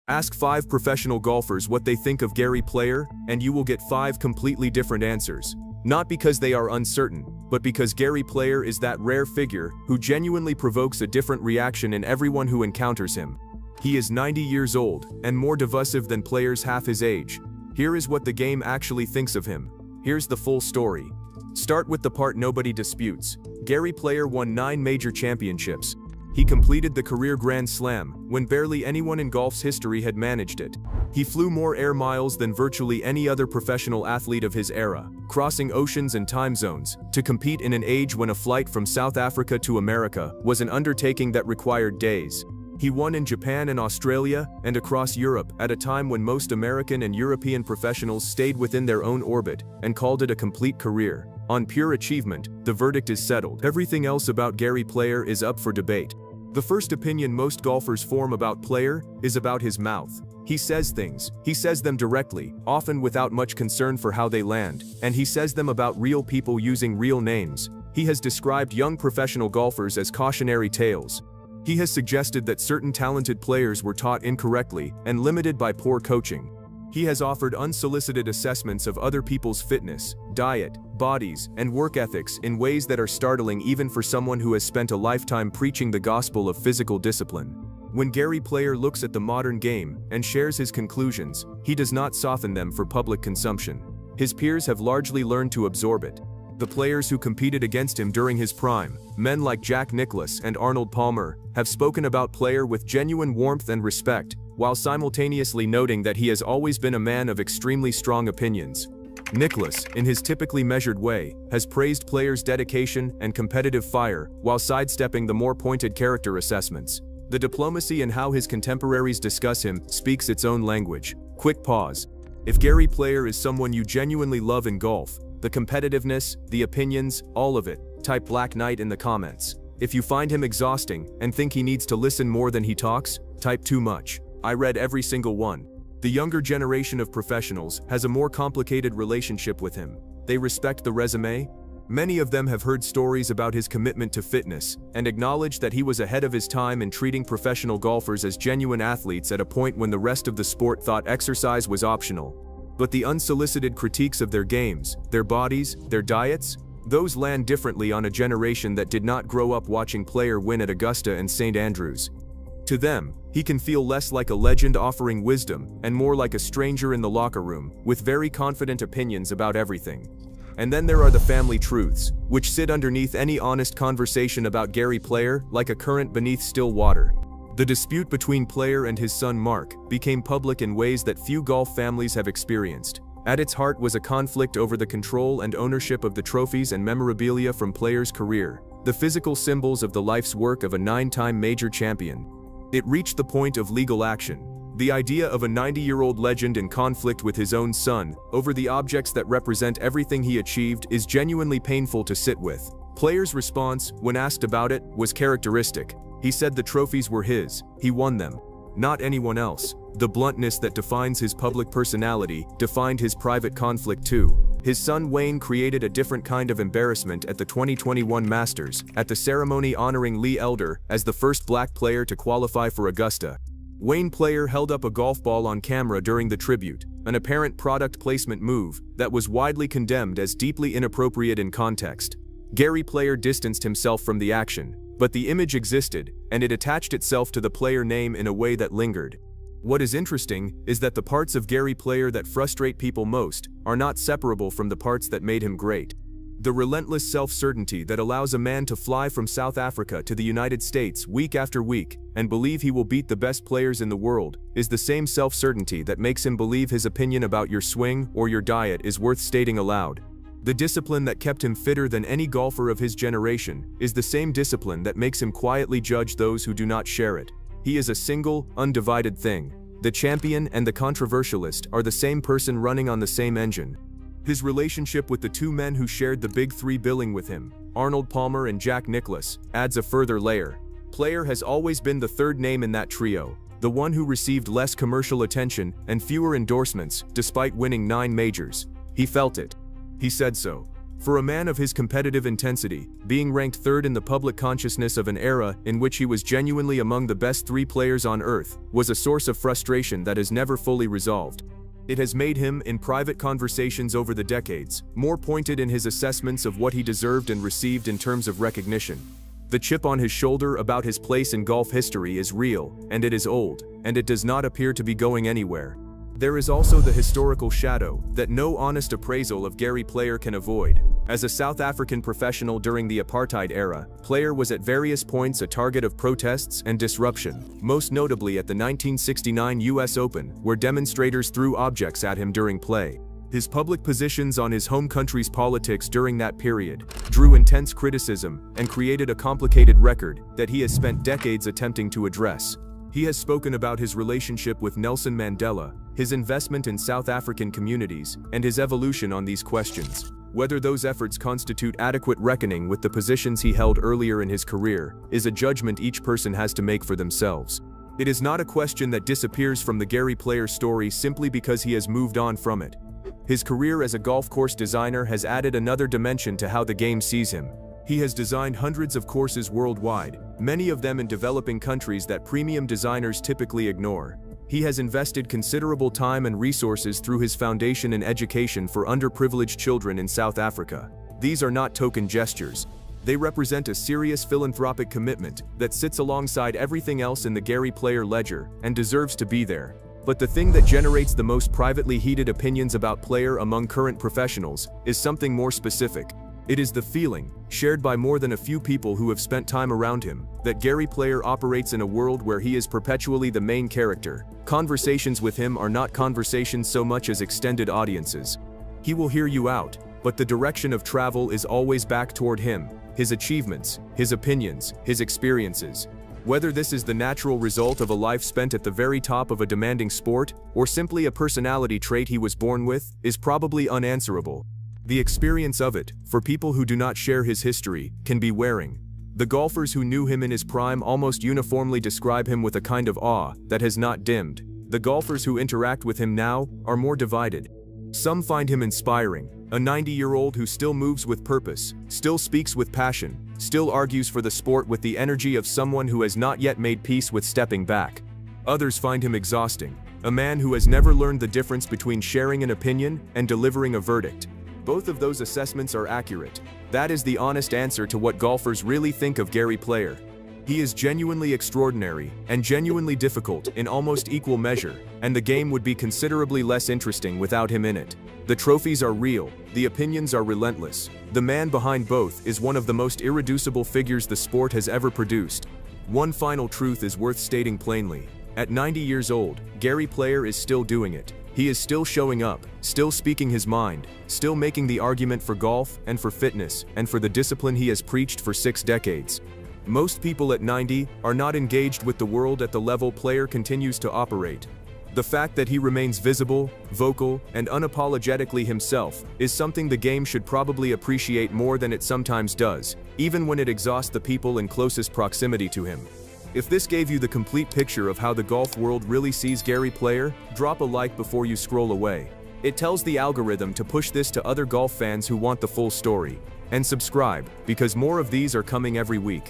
Ask 5 professional golfers what they think of Gary Player, and you will get 5 completely different answers. Not because they are uncertain, but because Gary Player is that rare figure who genuinely provokes a different reaction in everyone who encounters him. He is 90 years old, and more divisive than players half his age. Here is what the game actually thinks of him. Here's the full story. Start with the part nobody disputes. Gary Player won 9 major championships. He completed the career Grand Slam, when barely anyone in golf's history had managed it. He flew more air miles than virtually any other professional athlete of his era, crossing oceans and time zones, to compete in an age when a flight from South Africa to America was an undertaking that required days. He won in Japan and Australia, and across Europe, at a time when most American and European professionals stayed within their own orbit, and called it a complete career. On pure achievement, the verdict is settled. Everything else about Gary Player is up for debate. The first opinion most golfers form about Player is about his mouth. He says things. He says them directly, often without much concern for how they land, and he says them about real people using real names. He has described young professional golfers as cautionary tales. He has suggested that certain talented players were taught incorrectly and limited by poor coaching. He has offered unsolicited assessments of other people's fitness, diet, bodies, and work ethics in ways that are startling even for someone who has spent a lifetime preaching the gospel of physical discipline. When Gary Player looks at the modern game and shares his conclusions, he does not soften them for public consumption. His peers have largely learned to absorb it. The players who competed against him during his prime, men like Jack Nicklaus and Arnold Palmer, have spoken about Player with genuine warmth and respect, while simultaneously noting that he has always been a man of extremely strong opinions. Nicklaus, in his typically measured way, has praised Player's dedication and competitive fire, while sidestepping the more pointed character assessments. The diplomacy in how his contemporaries discuss him speaks its own language. Quick pause. If Gary Player is someone you genuinely love in golf, the competitiveness, the opinions, all of it, type Black Knight in the comments. If you find him exhausting and think he needs to listen more than he talks, type too much. I read every single one. The younger generation of professionals has a more complicated relationship with him. They respect the resume. Many of them have heard stories about his commitment to fitness and acknowledge that he was ahead of his time in treating professional golfers as genuine athletes at a point when the rest of the sport thought exercise was optional. But the unsolicited critiques of their games, their bodies, their diets, those land differently on a generation that did not grow up watching Player win at Augusta and St. Andrews. To them, he can feel less like a legend offering wisdom and more like a stranger in the locker room, with very confident opinions about everything. And then there are the family truths, which sit underneath any honest conversation about Gary Player like a current beneath still water. The dispute between Player and his son Mark became public in ways that few golf families have experienced. At its heart was a conflict over the control and ownership of the trophies and memorabilia from Player's career, the physical symbols of the life's work of a 9-time major champion. It reached the point of legal action. The idea of a 90-year-old legend in conflict with his own son over the objects that represent everything he achieved is genuinely painful to sit with. Player's response, when asked about it, was characteristic. He said the trophies were his, he won them, not anyone else. The bluntness that defines his public personality defined his private conflict too. His son Wayne created a different kind of embarrassment at the 2021 Masters, at the ceremony honoring Lee Elder as the first black player to qualify for Augusta. Wayne Player held up a golf ball on camera during the tribute, an apparent product placement move that was widely condemned as deeply inappropriate in context. Gary Player distanced himself from the action, but the image existed, and it attached itself to the Player name in a way that lingered. What is interesting is that the parts of Gary Player that frustrate people most are not separable from the parts that made him great. The relentless self-certainty that allows a man to fly from South Africa to the United States week after week and believe he will beat the best players in the world is the same self-certainty that makes him believe his opinion about your swing or your diet is worth stating aloud. The discipline that kept him fitter than any golfer of his generation is the same discipline that makes him quietly judge those who do not share it. He is a single, undivided thing. The champion and the controversialist are the same person running on the same engine. His relationship with the two men who shared the Big Three billing with him, Arnold Palmer and Jack Nicklaus, adds a further layer. Player has always been the third name in that trio, the one who received less commercial attention and fewer endorsements despite winning 9 majors. He felt it. He said so. For a man of his competitive intensity, being ranked third in the public consciousness of an era in which he was genuinely among the best 3 players on earth was a source of frustration that is never fully resolved. It has made him, in private conversations over the decades, more pointed in his assessments of what he deserved and received in terms of recognition. The chip on his shoulder about his place in golf history is real, and it is old, and it does not appear to be going anywhere. There is also the historical shadow that no honest appraisal of Gary Player can avoid. As a South African professional during the apartheid era, Player was at various points a target of protests and disruption, most notably at the 1969 US Open, where demonstrators threw objects at him during play. His public positions on his home country's politics during that period drew intense criticism and created a complicated record that he has spent decades attempting to address. He has spoken about his relationship with Nelson Mandela, his investment in South African communities, and his evolution on these questions. Whether those efforts constitute adequate reckoning with the positions he held earlier in his career is a judgment each person has to make for themselves. It is not a question that disappears from the Gary Player story simply because he has moved on from it. His career as a golf course designer has added another dimension to how the game sees him. He has designed hundreds of courses worldwide, many of them in developing countries that premium designers typically ignore. He has invested considerable time and resources through his foundation in education for underprivileged children in South Africa. These are not token gestures. They represent a serious philanthropic commitment that sits alongside everything else in the Gary Player ledger and deserves to be there. But the thing that generates the most privately heated opinions about Player among current professionals is something more specific. It is the feeling, shared by more than a few people who have spent time around him, that Gary Player operates in a world where he is perpetually the main character. Conversations with him are not conversations so much as extended audiences. He will hear you out, but the direction of travel is always back toward him, his achievements, his opinions, his experiences. Whether this is the natural result of a life spent at the very top of a demanding sport, or simply a personality trait he was born with, is probably unanswerable. The experience of it, for people who do not share his history, can be wearing. The golfers who knew him in his prime almost uniformly describe him with a kind of awe that has not dimmed. The golfers who interact with him now are more divided. Some find him inspiring, a 90-year-old who still moves with purpose, still speaks with passion, still argues for the sport with the energy of someone who has not yet made peace with stepping back. Others find him exhausting, a man who has never learned the difference between sharing an opinion and delivering a verdict. Both of those assessments are accurate. That is the honest answer to what golfers really think of Gary Player. He is genuinely extraordinary and genuinely difficult in almost equal measure, and the game would be considerably less interesting without him in it. The trophies are real, the opinions are relentless. The man behind both is one of the most irreducible figures the sport has ever produced. One final truth is worth stating plainly. At 90 years old, Gary Player is still doing it. He is still showing up, still speaking his mind, still making the argument for golf and for fitness and for the discipline he has preached for 6 decades. Most people at 90 are not engaged with the world at the level Player continues to operate. The fact that he remains visible, vocal, and unapologetically himself is something the game should probably appreciate more than it sometimes does, even when it exhausts the people in closest proximity to him. If this gave you the complete picture of how the golf world really sees Gary Player, drop a like before you scroll away. It tells the algorithm to push this to other golf fans who want the full story. And subscribe, because more of these are coming every week.